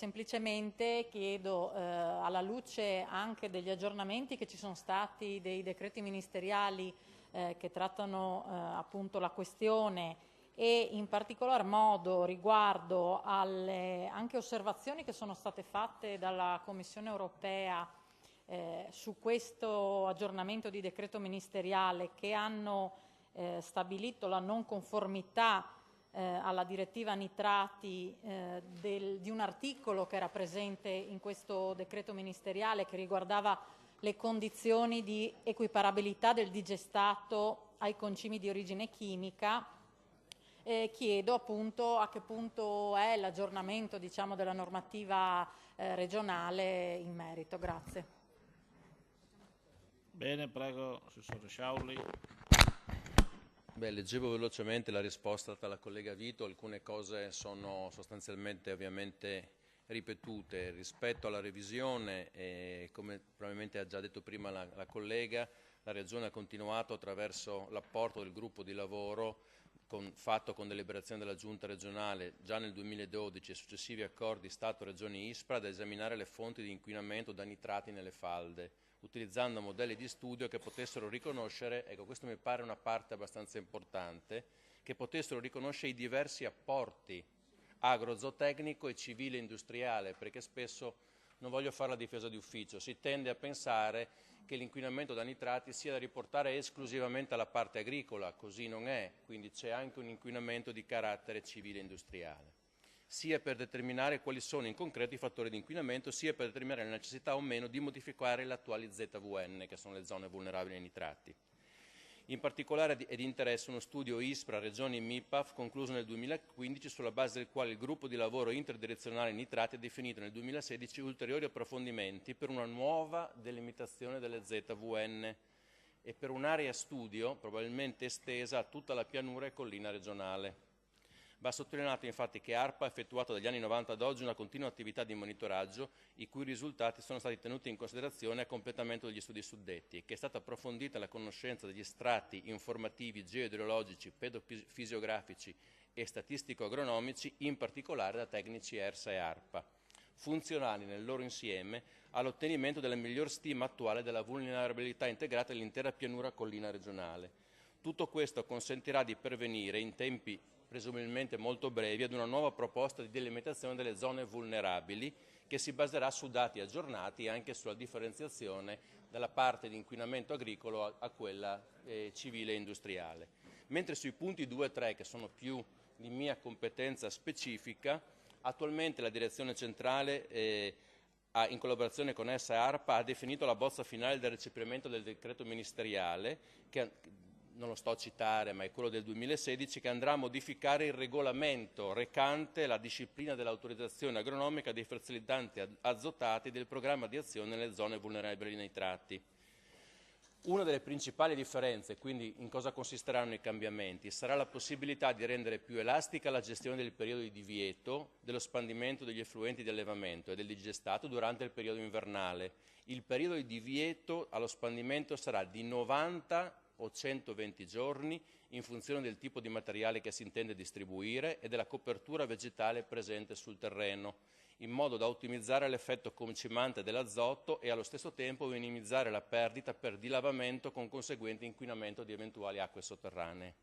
semplicemente chiedo, alla luce anche degli aggiornamenti che ci sono stati dei decreti ministeriali che trattano appunto la questione e in particolar modo riguardo alle anche osservazioni che sono state fatte dalla Commissione europea su questo aggiornamento di decreto ministeriale, che hanno stabilito la non conformità alla direttiva nitrati di un articolo che era presente in questo decreto ministeriale, che riguardava le condizioni di equiparabilità del digestato ai concimi di origine chimica. Chiedo appunto a che punto è l'aggiornamento, diciamo, della normativa regionale in merito. Grazie. Bene, prego, Assessore Sciauli. Leggevo velocemente la risposta dalla collega Vito, alcune cose sono sostanzialmente ovviamente ripetute rispetto alla revisione e, come probabilmente ha già detto prima la collega, la Regione ha continuato attraverso l'apporto del gruppo di lavoro fatto con deliberazione della Giunta regionale già nel 2012 e successivi accordi Stato-Regioni-ISPRA ad esaminare le fonti di inquinamento da nitrati nelle falde, utilizzando modelli di studio che potessero riconoscere, ecco questo mi pare una parte abbastanza importante, che potessero riconoscere i diversi apporti agrozootecnico e civile industriale, perché spesso, non voglio fare la difesa di ufficio, si tende a pensare che l'inquinamento da nitrati sia da riportare esclusivamente alla parte agricola, così non è, quindi c'è anche un inquinamento di carattere civile industriale, sia per determinare quali sono in concreto i fattori di inquinamento, sia per determinare la necessità o meno di modificare le attuali ZVN, che sono le zone vulnerabili ai nitrati. In particolare è di interesse uno studio ISPRA, Regioni e MIPAF, concluso nel 2015, sulla base del quale il gruppo di lavoro interdirezionale nitrati ha definito nel 2016 ulteriori approfondimenti per una nuova delimitazione delle ZVN e per un'area studio probabilmente estesa a tutta la pianura e collina regionale. Va sottolineato infatti che ARPA ha effettuato dagli anni 90 ad oggi una continua attività di monitoraggio, i cui risultati sono stati tenuti in considerazione a completamento degli studi suddetti e che è stata approfondita la conoscenza degli strati informativi geoidrologici, pedofisiografici e statistico-agronomici, in particolare da tecnici ERSA e ARPA, funzionali nel loro insieme all'ottenimento della miglior stima attuale della vulnerabilità integrata dell'intera pianura collina regionale. Tutto questo consentirà di pervenire in tempi presumibilmente molto brevi ad una nuova proposta di delimitazione delle zone vulnerabili che si baserà su dati aggiornati e anche sulla differenziazione dalla parte di inquinamento agricolo a quella civile e industriale. Mentre sui punti 2 e 3, che sono più di mia competenza specifica, attualmente la direzione centrale in collaborazione con essa e ARPA ha definito la bozza finale del recepimento del decreto ministeriale che non lo sto a citare, ma è quello del 2016, che andrà a modificare il regolamento recante la disciplina dell'autorizzazione agronomica dei fertilizzanti azotati del programma di azione nelle zone vulnerabili ai nitrati. Una delle principali differenze, quindi in cosa consisteranno i cambiamenti, sarà la possibilità di rendere più elastica la gestione del periodo di divieto dello spandimento degli effluenti di allevamento e del digestato durante il periodo invernale. Il periodo di divieto allo spandimento sarà di 90 o 120 giorni in funzione del tipo di materiale che si intende distribuire e della copertura vegetale presente sul terreno, in modo da ottimizzare l'effetto concimante dell'azoto e allo stesso tempo minimizzare la perdita per dilavamento con conseguente inquinamento di eventuali acque sotterranee.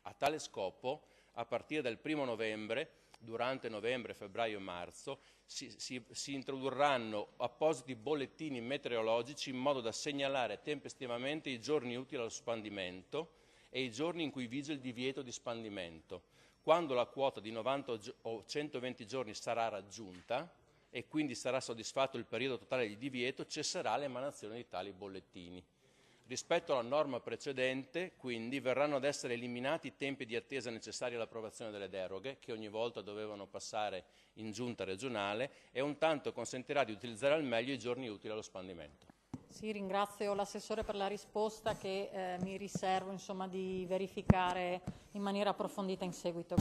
A tale scopo, a partire dal 1° novembre, durante novembre, febbraio e marzo, si introdurranno appositi bollettini meteorologici in modo da segnalare tempestivamente i giorni utili allo spandimento e i giorni in cui vige il divieto di spandimento. Quando la quota di 90 o 120 giorni sarà raggiunta e quindi sarà soddisfatto il periodo totale di divieto, cesserà l'emanazione di tali bollettini. Rispetto alla norma precedente, quindi, verranno ad essere eliminati i tempi di attesa necessari all'approvazione delle deroghe, che ogni volta dovevano passare in giunta regionale, e un tanto consentirà di utilizzare al meglio i giorni utili allo spandimento. Sì, ringrazio l'assessore per la risposta che mi riservo di verificare in maniera approfondita in seguito.